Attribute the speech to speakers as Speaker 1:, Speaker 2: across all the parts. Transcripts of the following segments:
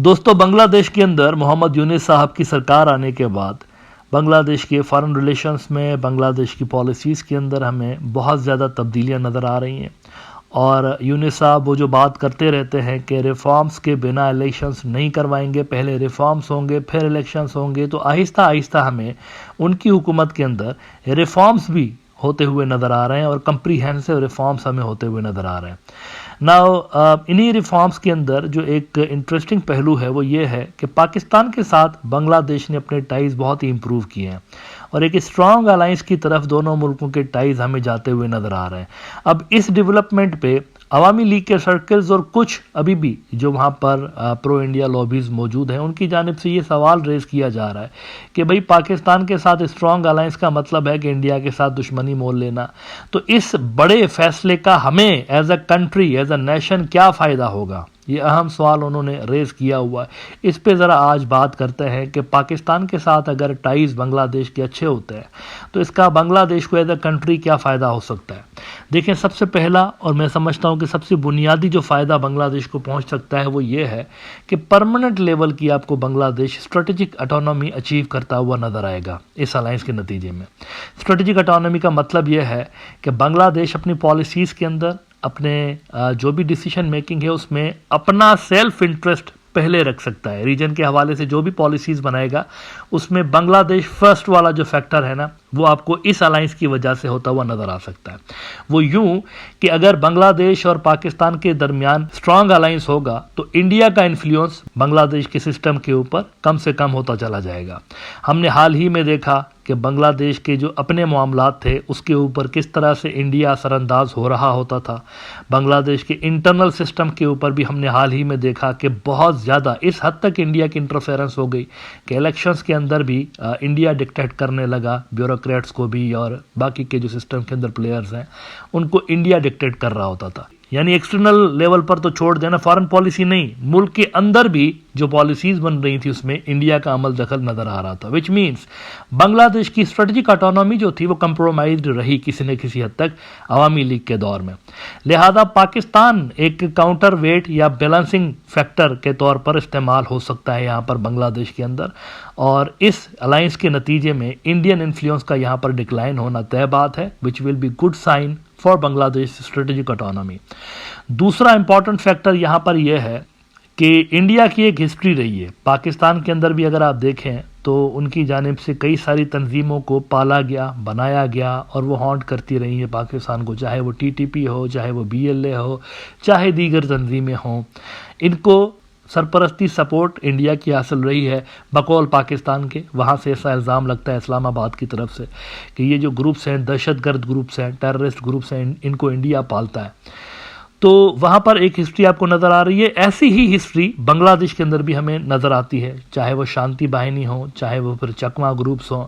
Speaker 1: दोस्तों, बांग्लादेश के अंदर मोहम्मद यूनिस साहब की सरकार आने के बाद बांग्लादेश के फॉरेन रिलेशंस में, बांग्लादेश की पॉलिसीज़ के अंदर हमें बहुत ज़्यादा तब्दीलियां नज़र आ रही हैं। और यूनिस साहब वो जो बात करते रहते हैं कि रिफॉर्म्स के बिना इलेक्शंस नहीं करवाएंगे, पहले रिफॉर्म्स होंगे फिर इलेक्शंस होंगे, तो आहिस्ता आहिस्ता हमें उनकी हुकूमत के अंदर रिफॉर्म्स भी होते हुए नज़र आ रहे हैं और कंप्रीहेंसिव रिफॉर्म्स हमें होते हुए नज़र आ रहे हैं। नाउ इन्हीं रिफॉर्म्स के अंदर जो एक इंटरेस्टिंग पहलू है वो ये है कि पाकिस्तान के साथ बांग्लादेश ने अपने टाइज बहुत ही इंप्रूव किए हैं और एक स्ट्रॉन्ग अलायंस की तरफ दोनों मुल्कों के टाइज हमें जाते हुए नजर आ रहे हैं। अब इस डेवलपमेंट पे अवामी लीग के सर्कल्स और कुछ अभी भी जो वहाँ पर प्रो इंडिया लॉबीज मौजूद हैं उनकी जानिब से ये सवाल रेज किया जा रहा है कि भाई पाकिस्तान के साथ स्ट्रॉन्ग अलायंस का मतलब है कि इंडिया के साथ दुश्मनी मोल लेना। तो इस बड़े फैसले का हमें as a country, as a nation क्या फ़ायदा होगा, ये अहम सवाल उन्होंने रेज किया हुआ है। इस पे ज़रा आज बात करते हैं कि पाकिस्तान के साथ अगर टाइज बांग्लादेश के अच्छे होते हैं तो इसका बांग्लादेश को एज अ कंट्री क्या फ़ायदा हो सकता है। देखें, सबसे पहला और मैं समझता हूँ कि सबसे बुनियादी जो फ़ायदा बांग्लादेश को पहुँच सकता है वो ये है कि परमानेंट लेवल की आपको बांग्लादेश स्ट्रेटेजिक ऑटोनॉमी अचीव करता हुआ नज़र आएगा इस अलायंस के नतीजे में। स्ट्रेटेजिक ऑटोनॉमी का मतलब ये है कि बांग्लादेश अपनी पॉलिसीज़ के अंदर, अपने जो भी डिसीजन मेकिंग है उसमें अपना सेल्फ इंटरेस्ट पहले रख सकता है। रीजन के हवाले से जो भी पॉलिसीज़ बनाएगा उसमें बांग्लादेश फर्स्ट वाला जो फैक्टर है ना, वो आपको इस अलायंस की वजह से होता हुआ नज़र आ सकता है। वो यूं कि अगर बांग्लादेश और पाकिस्तान के दरमियान स्ट्रांग अलायंस होगा तो इंडिया का इन्फ्लुएंस बांग्लादेश के सिस्टम के ऊपर कम से कम होता चला जाएगा। हमने हाल ही में देखा कि बांग्लादेश के जो अपने मामलात थे उसके ऊपर किस तरह से इंडिया असरअंदाज हो रहा होता था। बांग्लादेश के इंटरनल सिस्टम के ऊपर भी हमने हाल ही में देखा कि बहुत ज़्यादा इस हद तक इंडिया की इंटरफेरेंस हो गई कि इलेक्शंस के अंदर भी इंडिया डिक्टेट करने लगा, ब्यूरोक्रेट्स को भी और बाकी के जो सिस्टम के अंदर प्लेयर्स हैं उनको इंडिया डिक्टेट कर रहा होता था। यानी एक्सटर्नल लेवल पर तो छोड़ देना, फॉरेन पॉलिसी नहीं, मुल्क के अंदर भी जो पॉलिसीज बन रही थी उसमें इंडिया का अमल दखल नजर आ रहा था। विच मीन्स बांग्लादेश की स्ट्रेटेजिक ऑटोनॉमी जो थी वो कंप्रोमाइज्ड रही किसी न किसी हद तक अवामी लीग के दौर में। लिहाजा पाकिस्तान एक काउंटर वेट या बैलेंसिंग फैक्टर के तौर पर इस्तेमाल हो सकता है यहाँ पर बांग्लादेश के अंदर, और इस अलायंस के नतीजे में इंडियन इन्फ्लुएंस का यहाँ पर डिक्लाइन होना तय बात है, which will be good sign for Bangladesh strategic autonomy. दूसरा इंपॉर्टेंट फैक्टर यहाँ पर यह है कि इंडिया की एक हिस्ट्री रही है। पाकिस्तान के अंदर भी अगर आप देखें तो उनकी जानिब से कई सारी तंजीमों को पाला गया, बनाया गया और वो हॉन्ट करती रही है पाकिस्तान को, चाहे वो टीटीपी हो, चाहे वो बीएलए हो, चाहे दीगर तंजीमें हों। इनको सरपरस्ती सपोर्ट इंडिया की हासिल रही है बकौल पाकिस्तान के। वहाँ से ऐसा इल्ज़ाम लगता है इस्लामाबाद की तरफ से कि ये जो ग्रुप्स हैं, दहशतगर्द ग्रुप्स हैं, टेररिस्ट ग्रुप्स हैं, इनको इंडिया पालता है। तो वहाँ पर एक हिस्ट्री आपको नज़र आ रही है। ऐसी ही हिस्ट्री बांग्लादेश के अंदर भी हमें नज़र आती है, चाहे वो शांति बाहिनी हो, चाहे वो फिर चकमा ग्रुप्स हों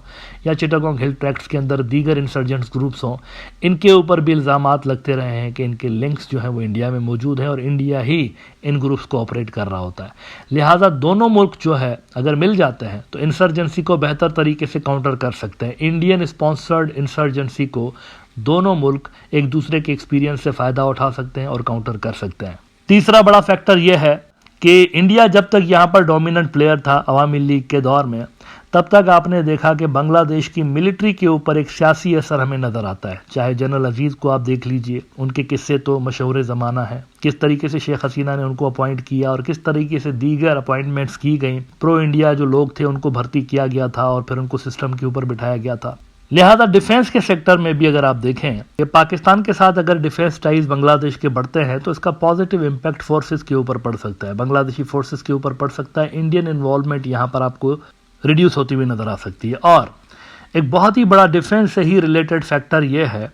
Speaker 1: या चिटागोंग हिल ट्रैक्ट्स के अंदर दीगर इंसर्जेंट्स ग्रुप्स हों। इनके ऊपर भी इल्ज़ामात लगते रहे हैं कि इनके लिंक्स जो हैं वो इंडिया में मौजूद हैं और इंडिया ही इन ग्रुप्स को ऑपरेट कर रहा होता है। लिहाजा दोनों मुल्क जो है अगर मिल जाते हैं तो इंसर्जेंसी को बेहतर तरीके से काउंटर कर सकते हैं। इंडियन स्पॉन्सर्ड इंसर्जेंसी को दोनों मुल्क एक दूसरे के एक्सपीरियंस से फ़ायदा उठा सकते हैं और काउंटर कर सकते हैं। तीसरा बड़ा फैक्टर यह है कि इंडिया जब तक यहाँ पर डोमिनेंट प्लेयर था अवामी लीग के दौर में, तब तक आपने देखा कि बांग्लादेश की मिलिट्री के ऊपर एक सियासी असर हमें नज़र आता है। चाहे जनरल अजीज़ को आप देख लीजिए, उनके किस्से तो मशहूर ज़माना है, किस तरीके से शेख हसीना ने उनको अपॉइंट किया और किस तरीके से दीगर अपॉइंटमेंट्स की गई। प्रो इंडिया जो लोग थे उनको भर्ती किया गया था और फिर उनको सिस्टम के ऊपर बिठाया गया था। लिहाजा डिफेंस के सेक्टर में भी अगर आप देखें कि पाकिस्तान के साथ अगर डिफेंस टाइज बांग्लादेश के बढ़ते हैं तो इसका पॉजिटिव इम्पैक्ट फोर्सेस के ऊपर पड़ सकता है, बांग्लादेशी फोर्सेस के ऊपर पड़ सकता है। इंडियन इन्वॉल्वमेंट यहाँ पर आपको रिड्यूस होती हुई नज़र आ सकती है। और एक बहुत ही बड़ा डिफेंस से ही रिलेटेड फैक्टर ये है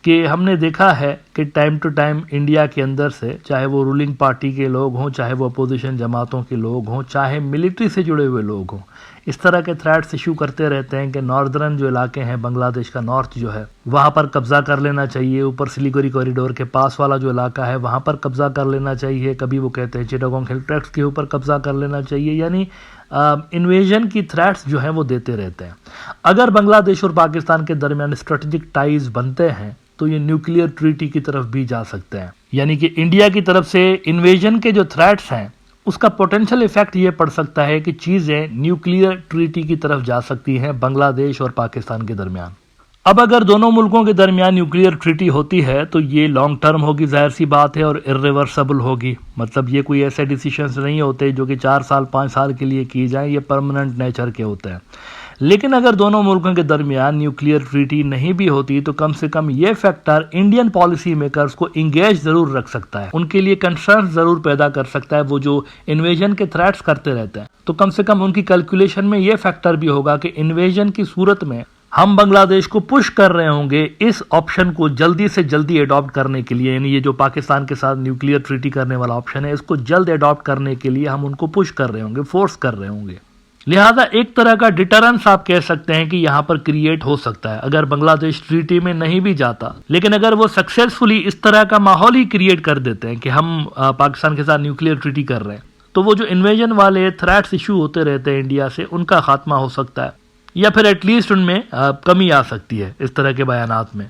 Speaker 1: कि हमने देखा है कि टाइम टू टाइम इंडिया के अंदर से, चाहे वो रूलिंग पार्टी के लोग हों, चाहे वो अपोजिशन जमातों के लोग हों, चाहे मिलिट्री से जुड़े हुए लोग हों, इस तरह के थ्रेट्स इशू करते रहते हैं कि नॉर्दर्न जो इलाके हैं, बांग्लादेश का नॉर्थ जो है वहाँ पर कब्जा कर लेना चाहिए, ऊपर सिलीगुड़ी कॉरिडोर के पास वाला जो इलाका है वहाँ पर कब्जा कर लेना चाहिए, कभी वो कहते हैं चिटागोंग हिल ट्रैक्ट्स के ऊपर कब्जा कर लेना चाहिए। यानी इन्वेजन की थ्रेट्स जो हैं वो देते रहते हैं। अगर बांग्लादेश और पाकिस्तान के दरमियान स्ट्रेटेजिक टाइज बनते हैं तो ये न्यूक्लियर ट्रीटी की तरफ भी जा सकते हैं। यानी कि इंडिया की तरफ से इन्वेजन के जो थ्रेट्स हैं उसका पोटेंशियल इफेक्ट ये पड़ सकता है कि चीजें न्यूक्लियर ट्रीटी की तरफ जा सकती हैं बांग्लादेश और पाकिस्तान के दरमियान। अब अगर दोनों मुल्कों के दरमियान न्यूक्लियर ट्रीटी होती है तो ये लॉन्ग टर्म होगी, जाहिर सी बात है, और इर्रिवर्सिबल होगी। मतलब ये कोई ऐसे डिसीजंस नहीं होते जो कि 4 साल 5 साल के लिए किए जाएं, ये परमानेंट नेचर के होते हैं। लेकिन अगर दोनों मुल्कों के दरमियान न्यूक्लियर ट्रीटी नहीं भी होती तो कम से कम ये फैक्टर इंडियन पॉलिसी मेकर्स को इंगेज जरूर रख सकता है, उनके लिए कंसर्न जरूर पैदा कर सकता है। वो जो इन्वेजन के थ्रेट्स करते रहते हैं तो कम से कम उनकी कैलकुलेशन में ये फैक्टर भी होगा कि इन्वेजन की सूरत में हम बांग्लादेश को पुश कर रहे होंगे इस ऑप्शन को जल्दी से जल्दी अडॉप्ट करने के लिए, यानी ये जो पाकिस्तान के साथ न्यूक्लियर ट्रीटी करने वाला ऑप्शन है इसको जल्द अडॉप्ट करने के लिए हम उनको पुश कर रहे होंगे, फोर्स कर रहे होंगे। लिहाजा एक तरह का डिटरेंस आप कह सकते हैं कि यहां पर क्रिएट हो सकता है अगर बांग्लादेश ट्रीटी में नहीं भी जाता। लेकिन अगर वो सक्सेसफुली इस तरह का माहौल ही क्रिएट कर देते हैं कि हम पाकिस्तान के साथ न्यूक्लियर ट्रीटी कर रहे हैं तो वो जो इन्वेजन वाले थ्रेट्स इशू होते रहते हैं इंडिया से, उनका खात्मा हो सकता है या फिर एटलीस्ट उनमें कमी आ सकती है इस तरह के बयानात में।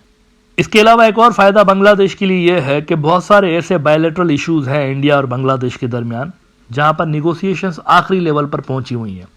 Speaker 1: इसके अलावा एक और फायदा बांग्लादेश के लिए यह है कि बहुत सारे ऐसे बायलैटरल इश्यूज हैं इंडिया और बांग्लादेश के दरमियान जहां पर निगोशिएशंस आखिरी लेवल पर पहुंची हुई हैं,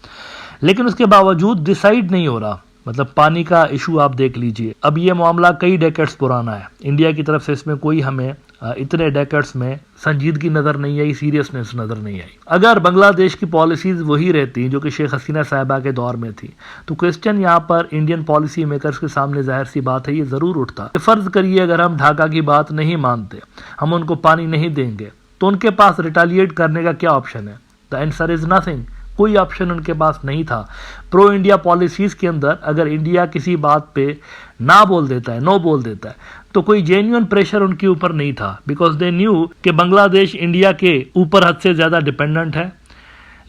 Speaker 1: लेकिन उसके बावजूद डिसाइड नहीं हो रहा। मतलब पानी का इशू आप देख लीजिए, अब ये मामला कई डेकेड्स पुराना है, इंडिया की तरफ से इसमें कोई हमें इतने डेकेड्स में संजीदगी नजर नहीं आई, सीरियसनेस नजर नहीं आई। अगर बांग्लादेश की पॉलिसीज वही रहती जो कि शेख हसीना साहिबा के दौर में थी तो क्वेश्चन यहाँ पर इंडियन पॉलिसी मेकर्स के सामने जाहिर सी बात है ये जरूर उठता। फर्ज करिए अगर हम ढाका की बात नहीं मानते, हम उनको पानी नहीं देंगे तो उनके पास रिटालिएट करने का क्या ऑप्शन है? The answer is nothing. कोई ऑप्शन उनके पास नहीं था। प्रो इंडिया पॉलिसीज के अंदर अगर इंडिया किसी बात पे ना बोल देता है, नो बोल देता है, तो कोई जेन्युइन प्रेशर उनके ऊपर नहीं था, बिकॉज दे न्यू कि बांग्लादेश इंडिया के ऊपर हद से ज्यादा डिपेंडेंट है।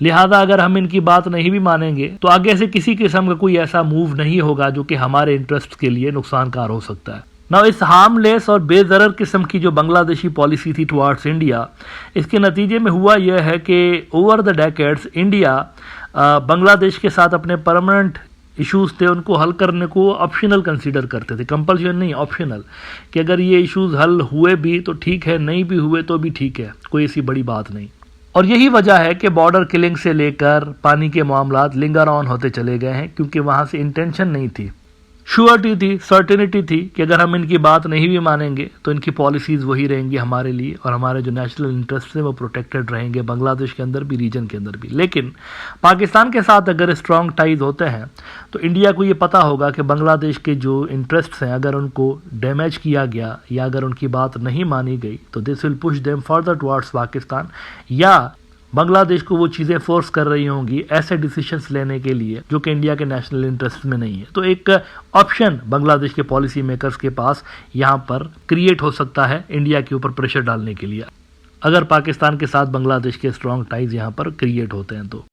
Speaker 1: लिहाजा अगर हम इनकी बात नहीं भी मानेंगे तो आगे से किसी किस्म का कोई ऐसा मूव नहीं होगा जो कि हमारे इंटरेस्ट के लिए नुकसानकार हो सकता है। ना इस हार्मलेस और बेजरर किस्म की जो बांग्लादेशी पॉलिसी थी टुवार्ड्स इंडिया, इसके नतीजे में हुआ यह है कि over the decades India Bangladesh के साथ अपने परमानेंट इश्यूज थे उनको हल करने को ऑप्शनल कंसीडर करते थे, कंपल्शन नहीं, ऑप्शनल, कि अगर ये इश्यूज हल हुए भी तो ठीक है, नहीं भी हुए तो भी ठीक है, कोई ऐसी बड़ी बात नहीं। और यही वजह है कि बॉर्डर किलिंग से लेकर पानी के मामलात लिंगर ऑन होते चले गए हैं, क्योंकि वहां से इंटेंशन नहीं थी, श्योरिटी थी, सर्टेनिटी थी कि अगर हम इनकी बात नहीं भी मानेंगे तो इनकी पॉलिसीज वही रहेंगी हमारे लिए और हमारे जो नेशनल इंटरेस्ट हैं वो प्रोटेक्टेड रहेंगे, बांग्लादेश के अंदर भी, रीजन के अंदर भी। लेकिन पाकिस्तान के साथ अगर स्ट्रॉन्ग टाइज होते हैं तो इंडिया को ये पता होगा कि बांग्लादेश के जो इंटरेस्ट हैं अगर उनको डैमेज किया गया या अगर उनकी बात नहीं मानी गई तो this will push them further towards Pakistan, या बांग्लादेश को वो चीज़ें फोर्स कर रही होंगी ऐसे डिसीजंस लेने के लिए जो कि इंडिया के नेशनल इंटरेस्ट में नहीं है। तो एक ऑप्शन बांग्लादेश के पॉलिसी मेकर्स के पास यहाँ पर क्रिएट हो सकता है इंडिया के ऊपर प्रेशर डालने के लिए, अगर पाकिस्तान के साथ बांग्लादेश के स्ट्रॉन्ग टाइज यहाँ पर क्रिएट होते हैं तो।